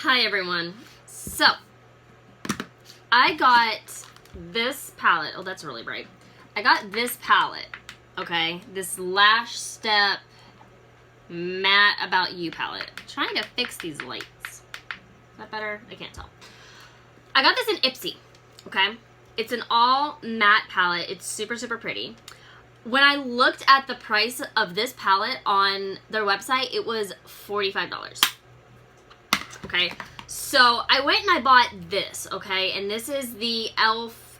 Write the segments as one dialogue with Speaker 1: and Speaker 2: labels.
Speaker 1: Hi everyone. So, I got this palette. Oh, that's really bright. I got this palette, okay? This Lash Step Matte About You palette. I'm trying to fix these lights. Is that better? I can't tell. I got this in Ipsy, okay? It's an all matte palette. It's super, super pretty. When I looked at the price of this palette on their website, it was $45. Okay, so I went and I bought this, okay? And this is the e.l.f.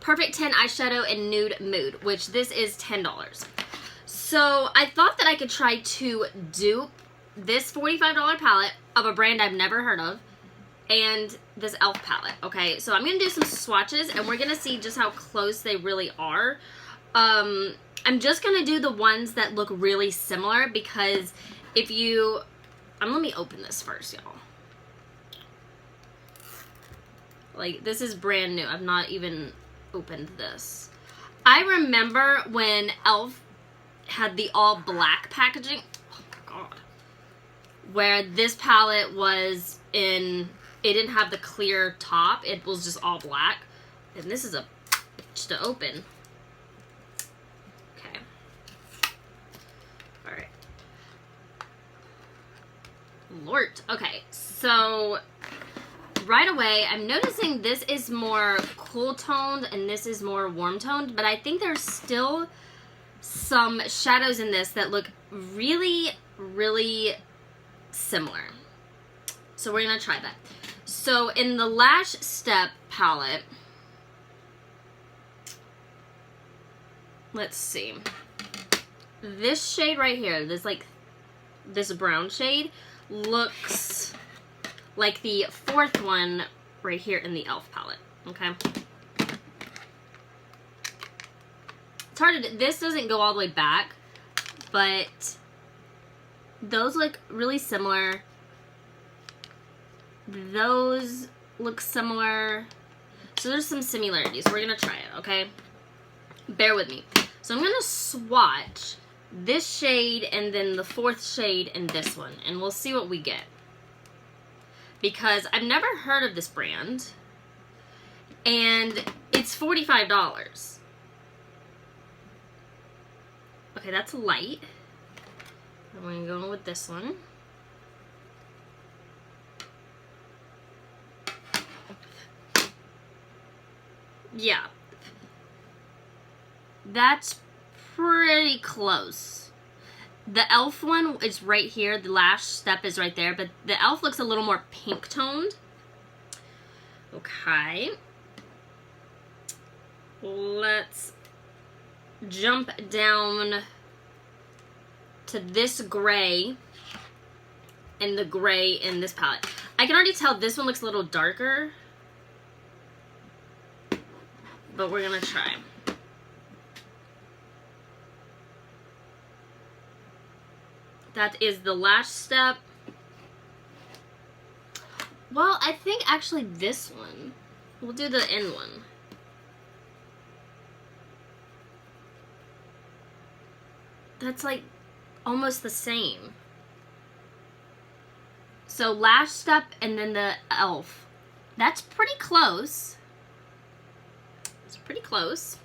Speaker 1: Perfect 10 Eyeshadow in Nude Mood, which this is $10. So I thought that I could try to dupe this $45 palette of a brand I've never heard of and this e.l.f. palette, okay? So I'm going to do some swatches and we're going to see just how close they really are. I'm just going to do the ones that look really similar because if you... let me open this first, y'all. Like, this is brand new. I've not even opened this. I remember when e.l.f. had the all black packaging. Oh my god. Where this palette was in... it didn't have the clear top. It was just all black. And this is a bitch to open. Okay. Alright. Lord. Okay, so right away I'm noticing this is more cool toned and this is more warm toned, but I think there's still some shadows in this that look really, really similar. So we're gonna try that. So in the Lash Step palette, let's see. This shade right here, this brown shade, looks like the fourth one right here in the e.l.f. palette, okay? It's hard to... this doesn't go all the way back, but those look really similar. Those look similar. So there's some similarities. We're gonna try it, okay? Bear with me. So I'm gonna swatch this shade and then the fourth shade and this one, and we'll see what we get. Because I've never heard of this brand, and it's $45. Okay, that's light. I'm gonna go with this one. Yeah. That's pretty close. The e.l.f. one is right here. The Lash Step is right there. But the e.l.f. looks a little more pink toned. Okay. Let's jump down to this gray and the gray in this palette. I can already tell this one looks a little darker, but we're gonna try. That is the Lash Step. Well, I think actually this one. We'll do the end one. That's like almost the same. So Lash Step and then the e.l.f. That's pretty close. It's pretty close.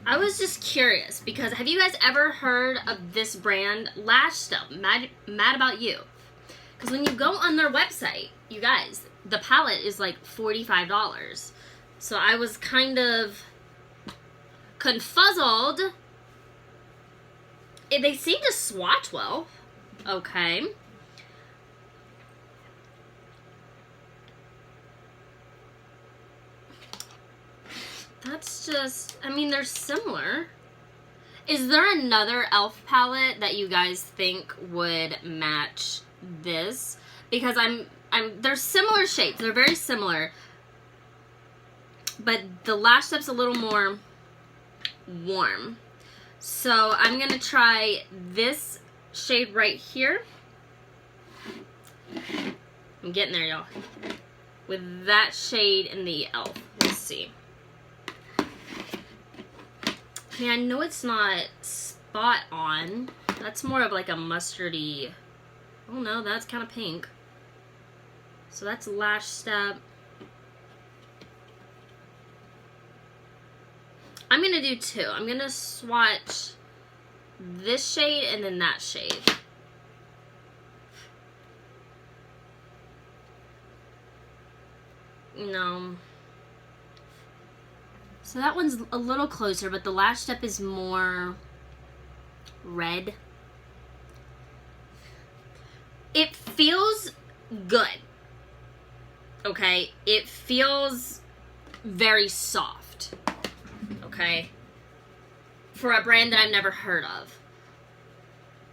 Speaker 1: I was just curious because have you guys ever heard of this brand, Lash Step, Mad About You? Because when you go on their website, you guys, the palette is like $45. So I was kind of confuzzled. They seem to swatch well. Okay. That's just, I mean, they're similar. Is there another e.l.f. palette that you guys think would match this? Because they're similar shapes. They're very similar. But the Lash Step's a little more warm. So I'm going to try this shade right here. I'm getting there, y'all. With that shade in the e.l.f. Let's see. Okay, I know it's not spot on. That's more of like a mustardy Oh no, that's kind of pink. So that's Lash Step. I'm going to do two. I'm going to swatch this shade and then that shade. No. So that one's a little closer, but the Lash Step is more red. It feels good. Okay? It feels very soft. Okay? For a brand that I've never heard of.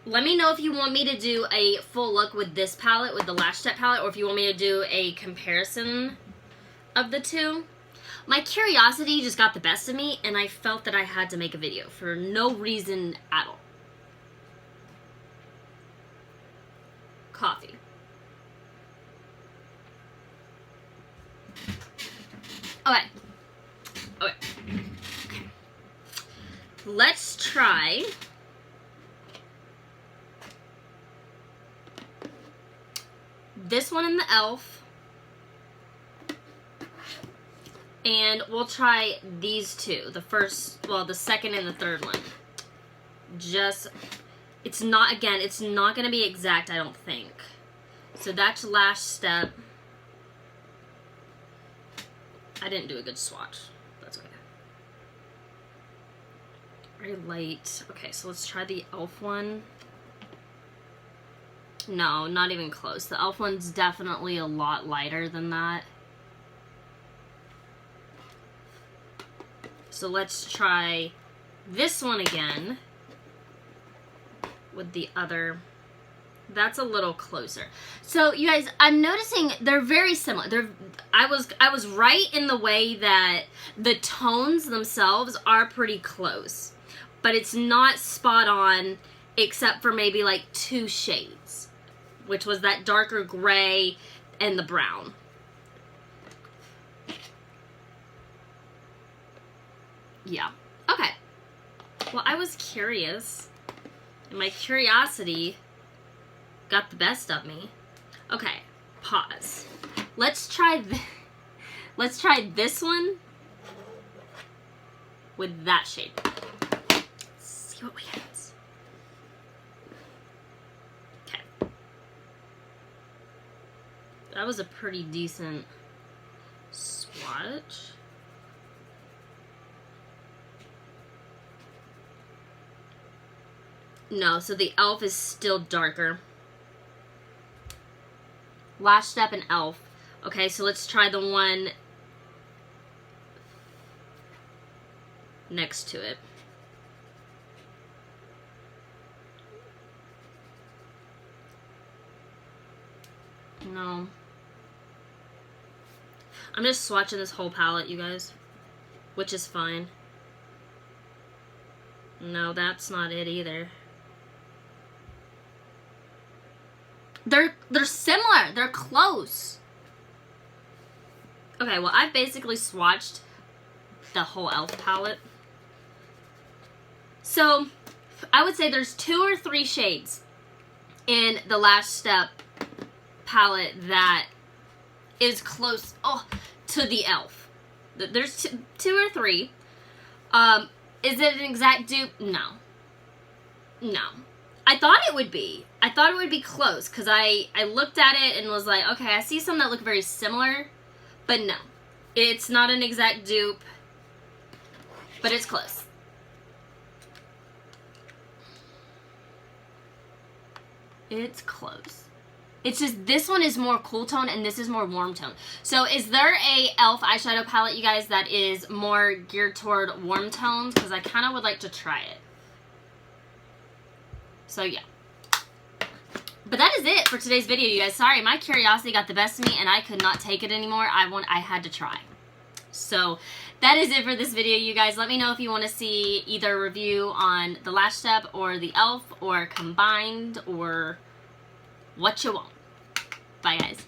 Speaker 1: Let me know if you want me to do a full look with this palette, with the Lash Step palette, or if you want me to do a comparison of the two. My curiosity just got the best of me, and I felt that I had to make a video for no reason at all. Coffee. Okay. Okay. Let's try this one in the e.l.f. And we'll try these two. The first, well, the second and the third one. Just, it's not, again, it's not going to be exact, I don't think. So that's Lash Step. I didn't do a good swatch. That's okay. Very light. Okay, so let's try the e.l.f. one. No, not even close. The e.l.f. one's definitely a lot lighter than that. So let's try this one again with the other. That's a little closer. So you guys, I'm noticing they're very similar. I was right in the way that the tones themselves are pretty close, but it's not spot on except for maybe like two shades, which was that darker gray and the brown. Yeah. Okay. Well, I was curious, and my curiosity got the best of me. Okay. Pause. Let's try this one with that shade. Let's see what we have. Okay. That was a pretty decent swatch. No, so the e.l.f. is still darker. Lash Step and e.l.f. Okay, so let's try the one next to it. No. I'm just swatching this whole palette, you guys, which is fine. No, that's not it either. They're similar. They're close. Okay, well, I've basically swatched the whole e.l.f. palette. So, I would say there's 2 or 3 shades in the Lash Step palette that is close to the e.l.f. There's 2 or 3. Is it an exact dupe? No. No. I thought it would be. I thought it would be close because I looked at it and was like, okay, I see some that look very similar, but no. It's not an exact dupe, but it's close. It's close. It's just this one is more cool tone and this is more warm tone. So is there a e.l.f. eyeshadow palette, you guys, that is more geared toward warm tones? Because I kind of would like to try it. So yeah. But that is it for today's video, you guys. Sorry, my curiosity got the best of me and I could not take it anymore. I had to try. So that is it for this video, you guys. Let me know if you want to see either a review on the Lash Step or the e.l.f. or combined or what you want. Bye, guys.